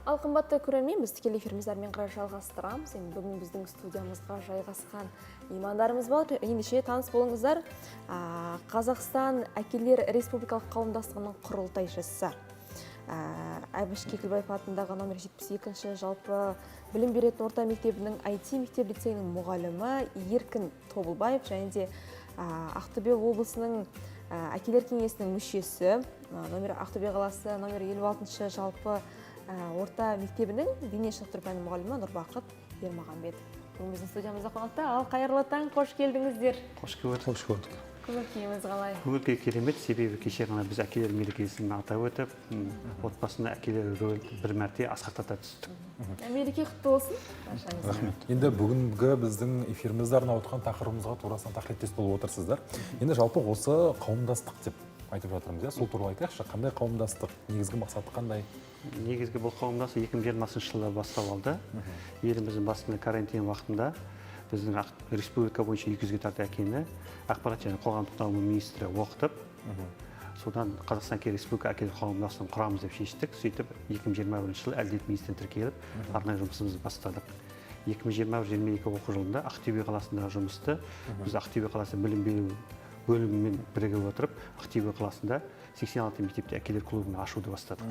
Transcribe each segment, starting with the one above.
Ал қымбатты көрермен, біз тікелей эфиріміздермен жалғастырамыз. Енді бүгін біздің студиямызға жайғасқан меймандарымыз бар. Ендеше таныс болыңыздар. Қазақстан Әкелер Республикалық қауымдастығының құрылтайшысы. Әбіш Кекілбаев атындағы номер 72-ші жалпы білім беретін орта мектебінің IT мектеп лицейінің мұғалімі Еркін Тобылбаев және де Ақтөбе облысының Әкелер кеңесінің мүшесі, Ақтөбе қаласы номер 56-шы жалпы орта мектебінің дене шынықтыру пәні мұғалімі Нұрбақыт Ермағанбет. Бүгін біздің студиямызда қонақта. Ал қайырлы таң, қош келдіңіздер. Қош көрдік. Көңіл-күйіңіз қалай? Көңіл-күй керемет, себебі кеше ғана біз әкелер мерекесін атап өтіп, отбасында әкелер рөлін бір мәрте асқақтата түстік. Мереке құтты болсын. Рахмет. Енді бүгінгі біздің эфирімізді арнап отқан тақырыбымызға турасынан тақылеттес болып отырсыздар. Енді жалпы осы қауымдастық деп айтып жатырмыз, сол туралы айтайықшы. Қандай қауымдастық, негізгі мақсаты қандай? Негізгі бұл қауымдастық 2020 жылы бастап алды. Еліміздің басында карантин уақытында біздің республика бойынша 200-ге тарта әкені ақпарат және қоғамдық даму министрі оқытып, содан Қазақстан Әкелер Республика Әкелер қауымдастығын құрамыз деп шештік. Сөйтіп 2021 жылы әділет министріне тіркеліп, арнайы жұмысымызды бастадық. 2021-22 оқу жылында Ақтөбе қаласындағы жұмысты біз Ақтөбе қаласы білім беру бөлімімен бірігіп отырып, Ақтөбе қаласында 86 мектепте әкелер клубын ашуды бастадық.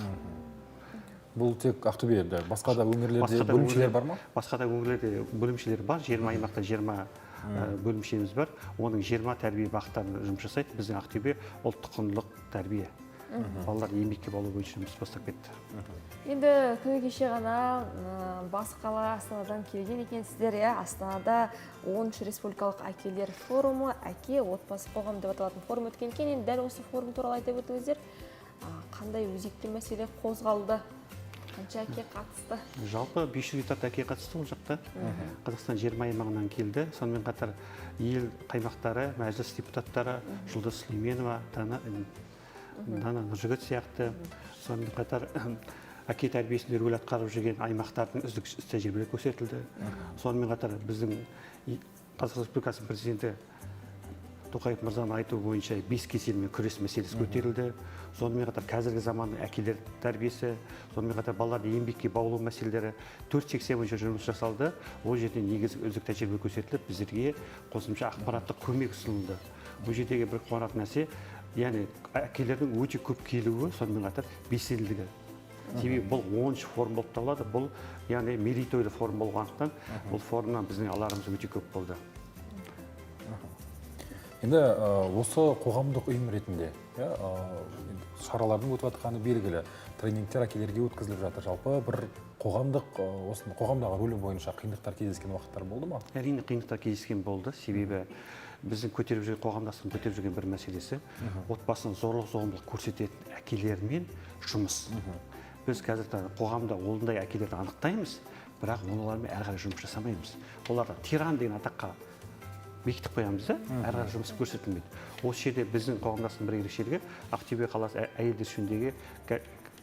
Бұл тек Ақтөбеде, басқа да өңірлерде бөлімшелер бар ма? Басқа да өңірлерде бөлімшелер бар, 20 аймақта 20 бөлімшеміз бар. Оның 20 тәрбие бағыттарын жұмыс жасайды. Біздің Ақтөбе ұлттық құндылық тәрбие. Балалар еңбекке баулу бойынша жұмыс бастап кетті. Енді күні кеше ғана бас қала Астанадан келген екенсіздер. Астанада 10-шы республикалық әкелер форумы, әке отбасы қоғам деп аталатын форум өткен екен. Енді дәл осы форум туралы айтып өтіңіздер. Қандай өзекті мәселе қозғалды? Қанша әке қатысты? Жалпы 500-ге тарта әке қатысты ол жақта. Қазақстан 20 аймағынан келді. Сонымен қатар ел қаймақтары, мәжіліс депутаттары, Жұлдыз Сүлейменова, Дана Нұржігіт сияқты. Сонымен қатар әке тәрбиесінде рөл атқарып жүрген аймақтардың үздік тәжірибелері көрсетілді. Сонымен қатар біздің Қазақстан Республикасының президенті Тоқаев мырзаның айтуы бойынша 5 кеселмен күрес мәселесі көтерілді. Сонымен қатар қазіргі заманның әкелер тәрбиесі, сонымен қатар балаларды еңбекке баулу мәселелері 4 секция бойынша жұмыс жасалды. Ол жерде негізгі үздік тәжірибе көрсетіліп, біздерге қосымша ақпараттық көмек ұсынылды. Бұл жердегі бір қуанатын нәрсе, яғни әкелердің өте көп келуі, сонымен қатар белсенділігі. Себебі бұл 10-шы форум болып табылады. Бұл яғни мерейтойлы форум болғандықтан, бұл форумнан біздің аларымыз өте көп болды. Енді осы қоғамдық ұйым ретінде шаралардың өтіп жатқаны белгілі, тренингтер әкелерге өткізіліп жатыр. Жалпы бір қоғамдағы рөлі бойынша қиындықтар кездескен уақыттар болды ма? Әрине қиындықтар кездескен болды, себебі біздің қоғамдастығын көтеріп жүрген бір мәселесі отбасының зорлық-зомбылық көрсететін әкелермен жұмыс. Біз қазір қоғамда ондай әкелерді анықтаймыз, бірақ олармен әрі қарай жұмыс жасамаймыз. Оларға тиран деген атаққа бекітіп қоямыз да, әрі қарай жұмыс көрсетілмейді. Осы жерде біздің қоғамдастықтың бір ерекшелігі Ақтөбе қаласы әйелдер жөніндегі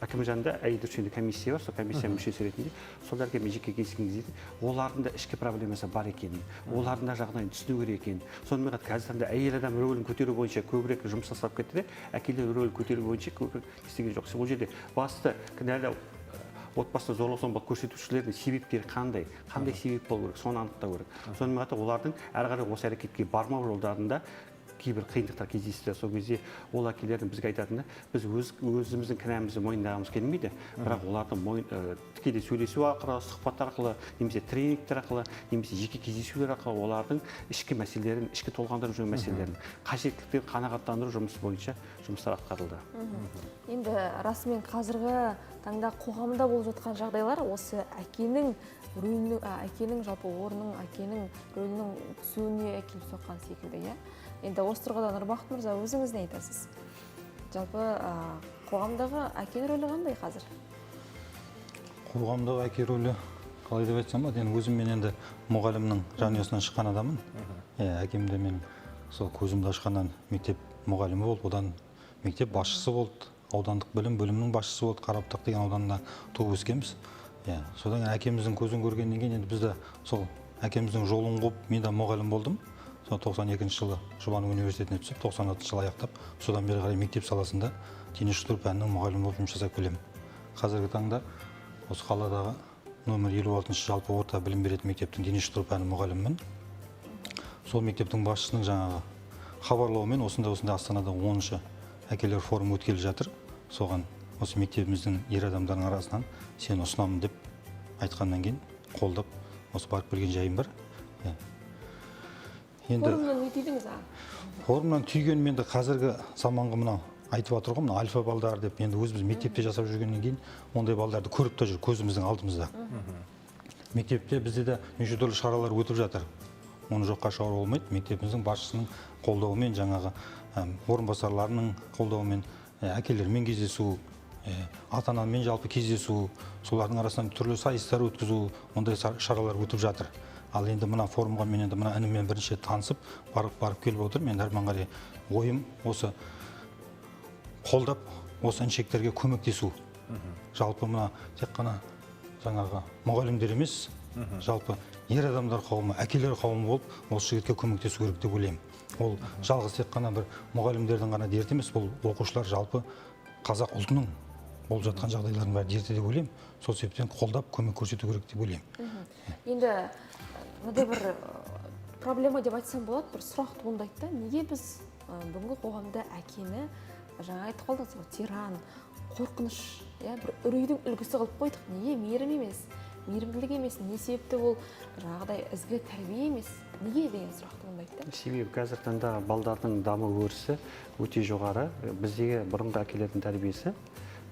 әкім жанында әйелдер жөніндегі комиссия бар, сол комиссия мүшесі ретінде соларға мен жеке келіскен кезде олардың да ішкі проблемасы бар екенін, олардың да жағдайын түсіну керек екенін, сонымен қатар қазіргі таңда әйел адам рөлін көтеру бойынша көбірек жұмыс жасап кетті де, әкелер рөлін көтеру бойынша көбірек істеген жоқ. Ол жерде басты кінәлі отбасында зорлық-зомбылық көрсетушілердің себептері қандай себеп болу керек, соны анықтау керек. Сонымен қатар олардың әрі қарай осы әрекетке бармау жолдарында кейбір қиындықтар кездесті. Сол кезде ол әкелердің бізге айтатыны, біз өзіміздің кінәмізді мойындағымыз келмейді, бірақ олардың тікелей сөйлесу арқылы, сұхбат арқылы, немесе тренингтер арқылы, немесе жеке кездесулер арқылы олардың ішкі мәселелерін, ішкі толғандырып жүрген мәселелерін, қажеттіліктерін қанағаттандыру жұмысы бойынша жұмыстар атқарылды. Енді расымен қазіргі таңда қоғамда болып жатқан жағдайлар осы әкенің жалпы орнының, әкенің рөлінің түсуіне әкеліп соққан секілді. Енді осы тұрғыда Нұрбақыт мырза, өзіңіз не айтасыз? Жалпы қоғамдағы әке рөлі қандай қазір? Қоғамдағы әке рөлі қалай деп айтсам, өзім мен енді мұғалімнің жанұясынан шыққан адаммын. Әкемде мен сол көзімді ашқаннан мектеп мұғалімі болып, одан мектеп басшысы болды, аудандық білім бөлімінің басшысы болды, Қарабұтақ деген ауданында туып өскенбіз. Содан әкеміздің көзін көргеннен кейін енді бізді сол әкеміздің жолын қуып, мен де мұғалім болдым. сол 92 жылы Жұбан университетіне түсіп, 96 жылы аяқтап, содан бері қарай мектеп саласында дене шынықтыру пәнінің мұғалімі болып жұмыс жасап келемін. Қазіргі таңда осы қаладағы номер 56 жалпы орта білім беретін мектептің дене шынықтыру пәні мұғалімімін. Сол мектептің басшысының жаңағы хабарлауымен осындай Астанада 10-шы әкелер форумы өткелі жатыр. Соған осы мектебіміздің ер адамдардың арасынан сені ұсынамын деп айтқаннан кейін қолдап осы барып келген жайым бар. Енді форумнан не түйдіңіз? форумнан түйген менде қазіргі заманғы мынау айтып жатыр ғой, мына альфа балдар деп, енді өзіміз мектепте жасап жүргеннен кейін ондай балдарды көріп та жүр көзіміздің алдымызда. Мектепте бізде де неше түрлі шаралар өтіп жатыр. Оны жоққа шығару болмайды. Мектебіміздің басшысының қолдауымен, жаңағы орынбасарларының қолдауымен, әкелермен кездесу, ата-анамен жалпы кездесу, солардың арасынан түрлі сайыстар өткізу, ондай шаралар өтіп жатыр. Ал енді мына форумға мен енді мына ініммен бірінші танысып, барып келіп отырмын. Мен Арманғали ойым осы қолдап, осы інішектерге көмектесу. Жалпы мына тек қана жаңағы мұғалімдер емес, жалпы ер адамдар қауымы, әкелер қауымы болып, осы жігітке көмектесу керек деп ойлаймын. Ол жалғыз тек қана бір мұғалімдердің ғана дерті емес, бұл оқушылар жалпы қазақ ұлтының болып жатқан жағдайлардың бәрі дерті деп ойлаймын. Сол себептен қолдап, көмек көрсету керек деп ойлаймын. Енді мынандай бір проблема деп айтсам болады, бір сұрақ туындайды да, неге біз бүгінгі қоғамда әкені жаңа айтып қалдыңыз ғой, тиран, қорқыныш, бір үрейдің үлгісі қылып қойдық. Неге мейірім емес, мейірімділік емес, не себепті ол жаңағыдай ізгі тәрбие емес, неге деген сұрақ туындайды да? Себебі қазіргі таңда балдардың даму өрісі өте жоғары. Біздегі бұрынғы әкелердің тәрбиесі,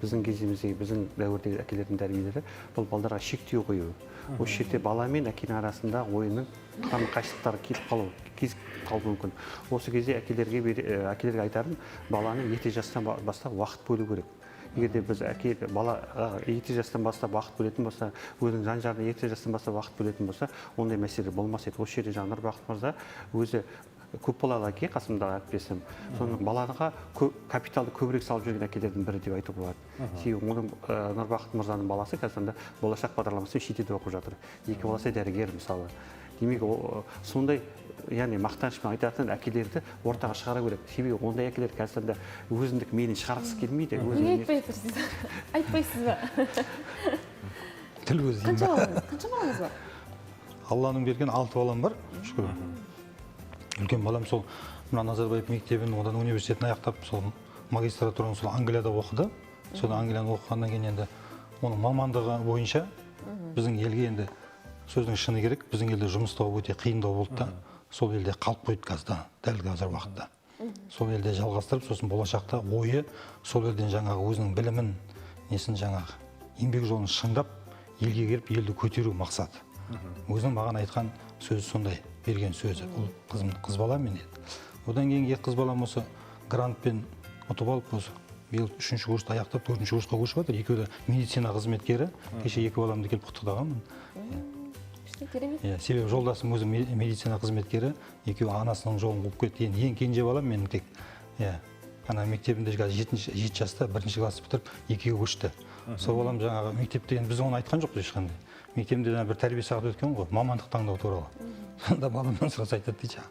біздің кезіміздегі, біздің дәуірдегі әкелердің тәрбиелері бұл балдарға шектеу қою. Осы жерде бала мен әкенің арасында ойынның қарама-қайшылықтары кезіп қалуы мүмкін. Осы кезде әкелерге айтарым, баланы ерте жастан бастап уақыт бөлу керек. Егер де біз балаға ерте жастан бастап уақыт бөлетін болса, өзінің жан-жағына ерте жастан бастап уақыт бөлетін болса, ондай мәселе болмас еді. Осы жерде жаңа Нұрбақыт мырза өзі көпбалалы әке, қасымдағы әріптесім, соның балаға капиталды көбірек салып жүрген әкелердің бірі деп айтуға болады. Себебі оның Нұрбақыт мырзаның баласы қазір болашақ бағдарламасын шетелде оқып жатыр. Екі баласы дәрігер мысалы. Демек, сондай яғни мақтанышпен айтатын әкелерді ортаға шығара керек. Себебі ондай әкелер қазір өзіндік менін шығарғысы келмейді. Неге айтпай тұрсыз? Айтпайсыз ба? Тіл өзі. Қанша балаңыз бар? Алланың берген 6 балам бар, шүкір. Үлкен балам сол мына Назарбаев мектебін, одан университетін аяқтап, сол магистратураны сол Англияда оқыды. Содан Англияны оқығаннан кейін енді оның мамандығы бойынша біздің елге енді сөздің шыны керек, біздің елде жұмыс тауып өте қиындау болды да, сол елде қалып қойды қазір, дәл қазір уақытта. Сол елде жалғастырып, сосын болашақта ойы сол елден жаңағы өзінің білімін, несін жаңағы еңбек жолын шыңдап, елге келіп, елді көтеру мақсаты. Өзінің маған айтқан сөзі сондай, берген сөзі. Ол қыз балам мен еді. Одан кейін екі қыз балам осы грантпен ұтып алып, осы биыл 3-ші курсты аяқтап 4-ші курсқа көшіп жатыр. Екеуі де медицина қызметкері. Кеше екі баламды келіп құттықтағанмын. Себебі жолдасым өзі медицина қызметкері, екеуі анасының жолын қуып кетті. Ең кенже балам менің тек. Ана мектебінде 7 жаста 1-ші класс бітіріп, екеуі көшті. Сол балам жаңағы мектепте, біз оны айтқан жоқпыз ешқандай. Мектебінде бір тәрбие сағаты өткен ғой, мамандық таңдау туралы. Сонда баламнан сұраса айтады дейді,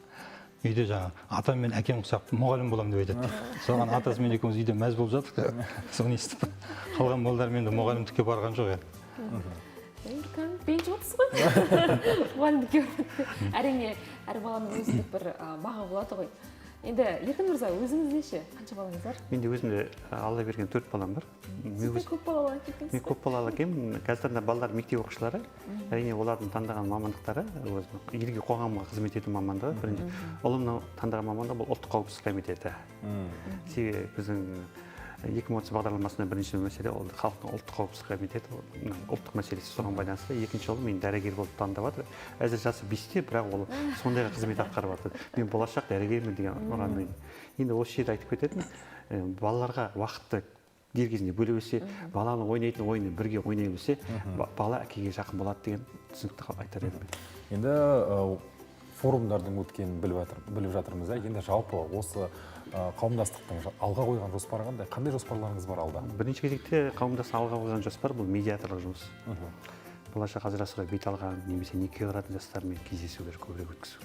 үйде жаңағы атам мен әкем ұқсап мұғалім боламын деп айтады. Соған атасы мен екеуміз үйде мәз болып жатырық. Соны естіп қалған балдармен де мұғалімдікке барған жоқ еді. Бенжіп отырсыз ғой? Мұғалімдікке. Әрине, әр баланың өзіндік бір бағы болады ғой. Енді Еркін мырза, өзіңіз неше? Қанша балаңыз бар? Менде өзімде Алла берген 4 балам бар. Сіз де көп балалы екенсіз? Мен көп балалы екенмін. Қазір балалар мектеп оқушылары. Әрине олардың таңдаған мамандықтары елге қоғамға қызмет ету мамандығы. Бірінші ұлымның таңдаған мамандығы бұл ұлттық қауіпсіздік комитеті. Себебі біздің 2030 бағдарламасында бірінші мәселе ол халықтың ұлттық қауіпсіздік комитеті, ұлттық мәселесі соған байланысты. Екінші ұлым мен дәрігер болып таңдап жатыр. Әзір жасы 5-те, бірақ ол сондайға қызмет атқарып жатыр. Мен болашақ дәрігермін деген ұранмен. Енді осы жерде айтып кететін, балаларға уақытты дер кезінде бөле білсе, баланың ойнайтын ойыны бірге ойнай білсе, бала әкеге жақын болады деген түсінікті айтар едім. Енді форумдардың өткенін біліп жатырмыз. Енді жалпы осы қауымдастықтың алға қойған жоспары қандай? Қандай жоспарларыңыз бар алда? Бірінші кезекте қауымдастық алға қойған жоспар бұл медиаторлық жұмыс. болашақ ажырасуға бет алған немесе неке қылатын жастармен кездесулер көбірек өткізу.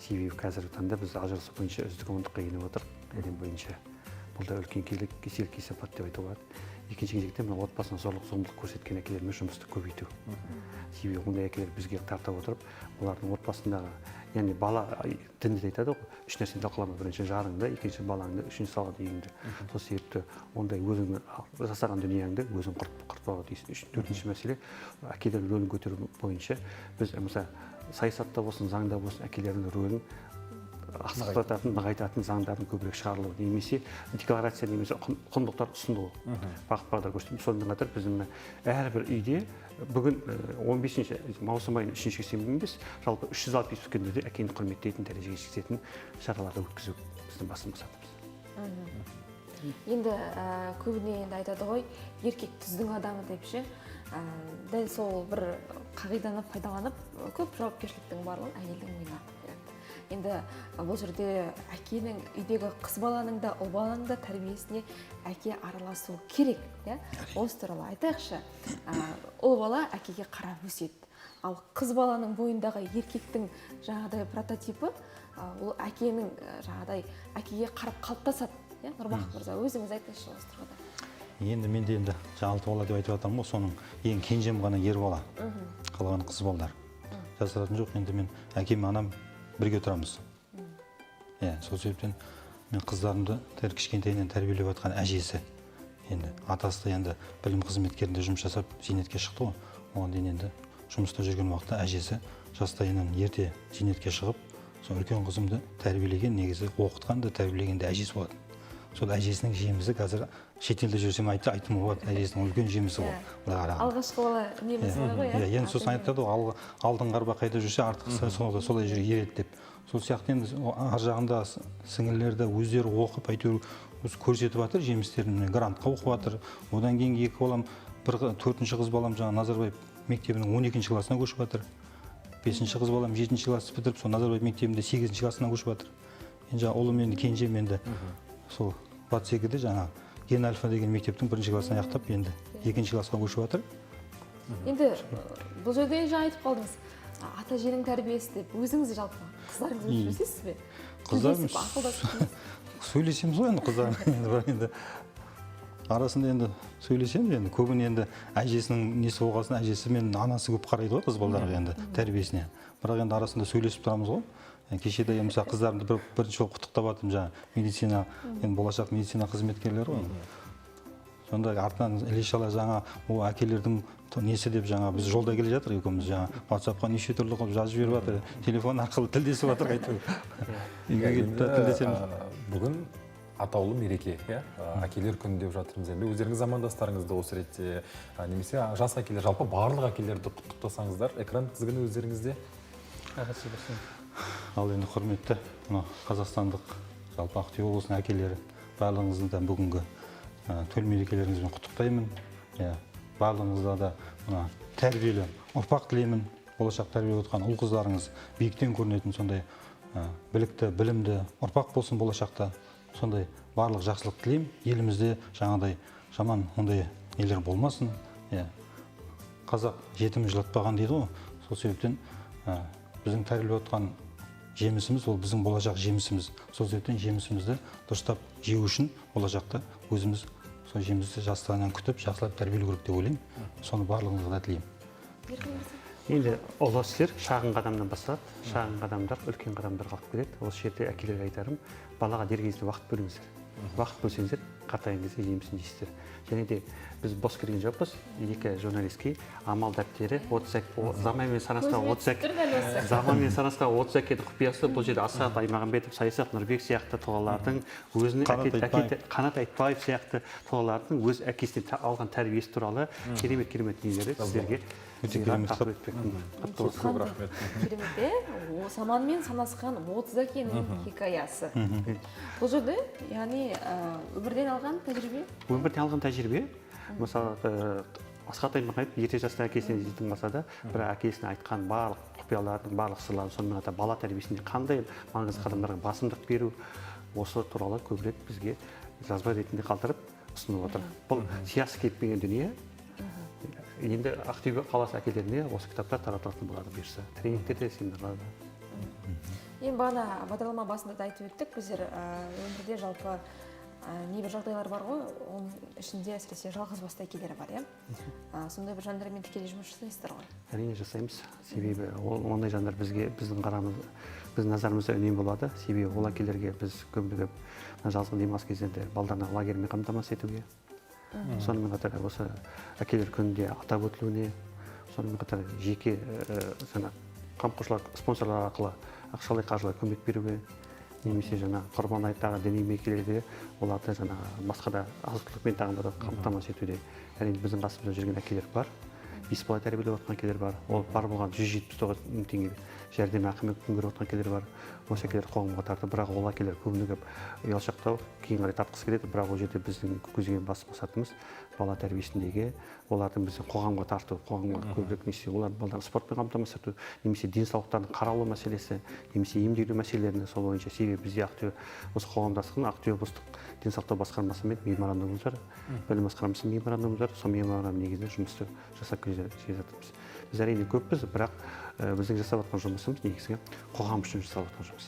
Себебі қазіргі таңда біз ажырасу бойынша үздік ондыққа еніп отырмық әлем бойынша. Бұл да үлкен кеселік кесапат деп айтуға болады. Екінші кезекте мына отбасына зорлық-зомбылық көрсеткен әкелермен жұмысты көбейту. Себебі ондай әкелер бізге тартып отырып, олардың отбасындағы, яғни бала дінде айтады ғой, үш нәрсені талқылама: бірінші жарыңды, екінші балаңды, үшінші салған үйіңді. Сол себепті ондай өзің жасаған дүниеңді өзің құртпауға тиіс. Төртінші мәселе әкелер рөлін көтеру бойынша біз мысалы саясатта болсын, заңда болсын әкелердің рөлін асқақтататын, нығайтатын заңдардың көбірек шығарылуы, немесе декларация немесе құндылықтар ұсынылуы, бағыт-бағдар көрсету. Сонымен қатар біздің әрбір үйде бүгін 15 маусым айының 3-ші сенбі емес, жалпы 360 күндерде әкені құрметтейтін дәрежеге жететін шараларды өткізу біздің басты мақсатымыз. Енді көбіне енді айтады ғой, еркек түздің адамы деп ше. Дәл сол бір қағиданы пайдаланып, көп жауапкершіліктің барлығын әйелдің мойнына береді. Енді бұл жерде әкенің үйдегі қыз баланың да, ұл баланың да тәрбиесіне әке араласу керек, осы туралы айтайықшы. Ұл бала әкеге қарап өседі. Ал қыз баланың бойындағы еркектің жаңағыдай прототипі, ол әкенің жаңағыдай әкеге қарап қалыптасады. Нұрбақыт мырза, өзіңіз айтыңызшы осы тұрғыда. Енді менде енді алты бала деп айтып жатырмын ғой, соның ең кенжем ғана ер бала, қалған қыз балдар. Жасыратын жоқ, енді мен әкем анам бірге тұрамыз. Сол себептен мен қыздарымды кішкентайынан тәрбиелеп жатқан әжесі. Енді атасы да енді білім қызметкерінде жұмыс жасап зейнетке шықты ғой. Оған дейін енді жұмыста жүрген уақытта әжесі жастайынан ерте зейнетке шығып, сол үлкен қызымды тәрбиелеген, негізі оқытқан да тәрбиелеген де әжесі болады. Сол әжесінің жемісі қазір шетелде жүрсем айтым болады, әжесінің үлкен жемісі болады. Алғашқы бала неміз ғой. Енді сосын айтады ғой, алдың қарба қайда жүрсе артық солай жүре ереді деп. Сол сияқты енді ар жағында сіңілілерді өздері оқып, әйтеуір көрсетіп жатыр, жемістерін грантқа оқып жатыр. Одан кейін екі балам, төртінші қыз балам жаңа Назарбаев мектебінің 12-ші классына көшіп жатыр. 5-ші қыз балам 7-ші класты бітіріп, сол Назарбаев мектебінде 8-ші классына көшіп жатыр. Енді жаңа ұлым енді кенжем енді сол батыс екіде жаңа Ген Альфа деген мектептің 1-ші класын аяқтап, енді 2-ші классқа көшіп жатыр. Енді бұл жерде жаңа айтып қалдыңыз, ата әженің тәрбиесі деп, өзіңіз жалпы қыздарыңызбен сөйлесесіз бе? Қыздарымыз сөйлесеміз ғой енді қыздармен, енді арасында енді сөйлесеміз, енді көбіне енді әжесінің несі болғасын, әжесі мен анасы көп қарайды ғой қыз балаларға енді тәрбиесіне. Бірақ енді арасында сөйлесіп тұрамыз ғой. Кешеде мысалы қыздарымды бірінші жол құттықтап жатырмын, жаңа медицина, енді болашақ медицина қызметкерлері ғой. Сонда артынан іле-шала жаңа ол әкелердің несі деп жаңа біз жолда келе жатыр екеуміз, жаңа WhatsApp-қа неше түрлі қылып жазып жіберіп жатыр, телефон арқылы тілдесіп жатыр қайтып. Үйге келіп тілдесеміз. Бүгін атаулы мереке, әкелер күні деп жатырмыз. Енді өздеріңіз замандастарыңызды осы ретте немесе жас әкелер, жалпы барлық әкелерді құттықтасаңыздар, экран тізгіні өздеріңізде. Ал енді құрметті қазақстандық жалпы Ақтөбе облысының әкелері, барлығыңызды да бүгінгі төл мерекелеріңізбен құттықтаймын. Барлығыңызда да тәрбиелі ұрпақ тілеймін. Болашақ тәрбиелеп отқан ұл қыздарыңыз биіктен көрінетін сондай білікті, білімді ұрпақ болсын болашақта. Сондай барлық жақсылық тілеймін. Елімізде жаңағыдай жаман ондай елер болмасын. Қазақ жетімін жылатпаған дейді ғой. Сол себептен біздің тәрбиелеп отқан жемісіміз, ол біздің болашақ жемісіміз. Сол себептен жемісімізді дұрыстап жеу үшін болашақта өзіміз сол жемісті жастайынан күтіп, жақсылап тәрбиелеу керек деп ойлаймын. Соны барлығыңызға да тілеймін. Енді ұлы істер шағын қадамнан басталады. Шағын қадамдар үлкен қадамдарға алып келеді. Осы жерде әкелерге айтарым, балаға дер кезінде уақыт бөліңіздер. Уақыт бөлсеңіздер, қартайған кезде жемісін жейсіздер. Және де біз бос кірген жоқпыз. Екі журналистке амал дәптері, заманмен санасындағы 30 құпиясы. Бұл жерде Асхат Аймағамбетов, Саясат Нұрбек сияқты тұлғалардың, Қанат Айтбаев сияқты тұлғалардың өз әкесінен алған тәрбиесі туралы керемет дүниелерді сіздерге тақырып етпекпін. Керемет, заманмен санасқан 30 әкенің хикаясы. Бұл жерде, яғни өмірден алған тәжірибе? Өмірден алған тәжірибе. Мысалы, Асхат Аймағамбетов ерте жаста әкесіне жетім болса да, бір әкесіне айтқан барлық құпиялардың, барлық сырларын, сонымен қатар бала тәрбиесінде қандай маңызды қадамдарға басымдық беру, осы туралы көбірек бізге жазба ретінде қалдырып ұсынып отыр. Бұл сиясы кетпеген дүние. Енді Ақтөбе қаласы әкелеріне осы кітаптар таратылатын болады бұйырса. Тренингтерде, семинарларда. Енді бағана бағдарлама басында да айтып өттік, біздер өмірде жалпы небір жағдайлар бар ғой, оның ішінде әсіресе жалғыз басты әкелер бар, иә? Сондай бір жандармен тікелей жұмыс жасайсыздар ғой? Әрине жасаймыз. Себебі ондай жандар біздің назарымызда үнемі болады. Себебі ол әкелерге біз көбіне жазғы демалыс кезінде балдарына лагерьмен қамтамасыз етуге, сонымен қатар осы әкелер күнінде атап өтілуіне, сонымен қатар жеке қамқоршылар, спонсорлар арқылы ақшалай қаржылай көмек беруге, немесе құрбан айттағы діни мерекелерде оларды басқа да азық-түлікпен тағы да қамтамасыз етуде. Әрине біздің қасымызда жүрген әкелер бар. 5 бала тәрбиелеп жатқан әкелер бар. Ол бар болған 179 мың теңге жәрдемақымен күн көріп жатқан әкелер бар. Осы әкелер қоғамға тартып, бірақ ол әкелер көбіне ұялшақтау, кейін қарай тартқысы келеді, бірақ ол жерде біздің көздеген басты мақсатымыз бала тәрбиесіндегі олардың біздің қоғамға тарту, қоғамға көбірек олар балаларды спортпен қамтамасыз ету, немесе денсаулықтарын қаралу мәселесі, немесе емделу мәселелеріне сол бойынша. Себебі бізде осы қоғамдастықтың Ақтөбе облыстық денсаулық басқармасымен меморандумымыз бар, білім басқармасымен меморандумымыз бар. Сол меморандум негізінде жұмысты жасап келе жатырмыз. Біз әрине көппіз, бірақ біздің жасап жатқан жұмысымыз негізгі қоғам үшін жасап жатқан жұмыс.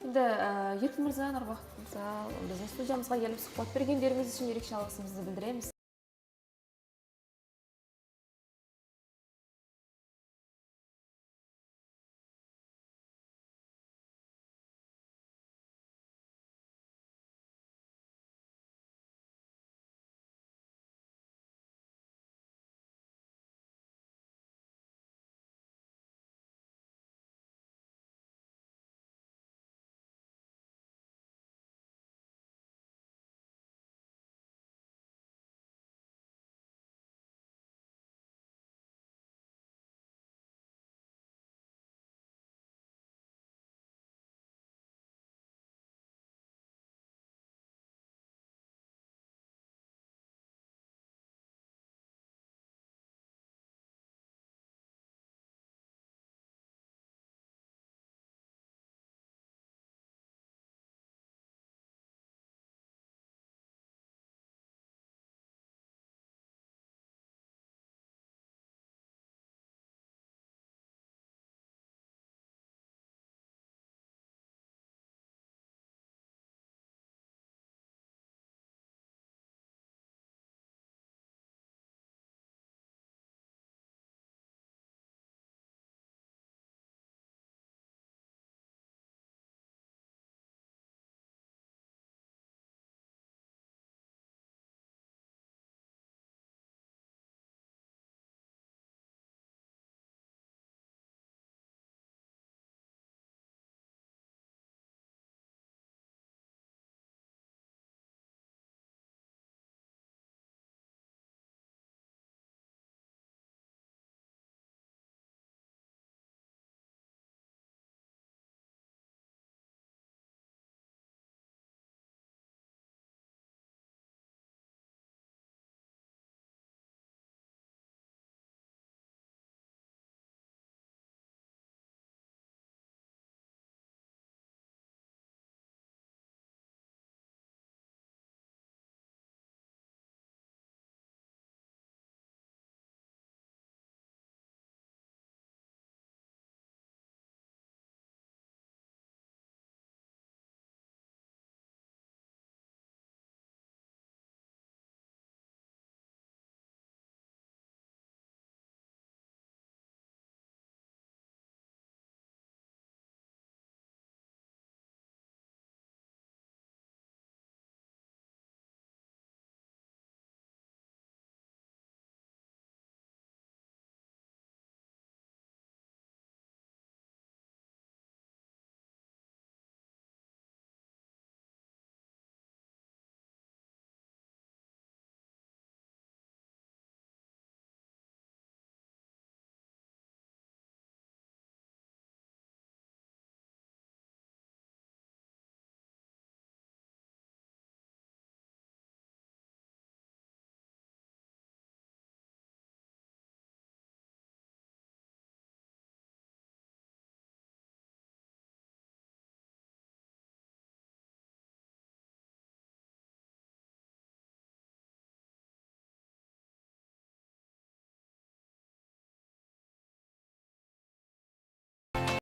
Енді Еркін мырза, Нұрбақыт мырза, біздің студиямызға келіп сұхбат бергендеріңіз үшін ерекше алғысымызды білдіреміз.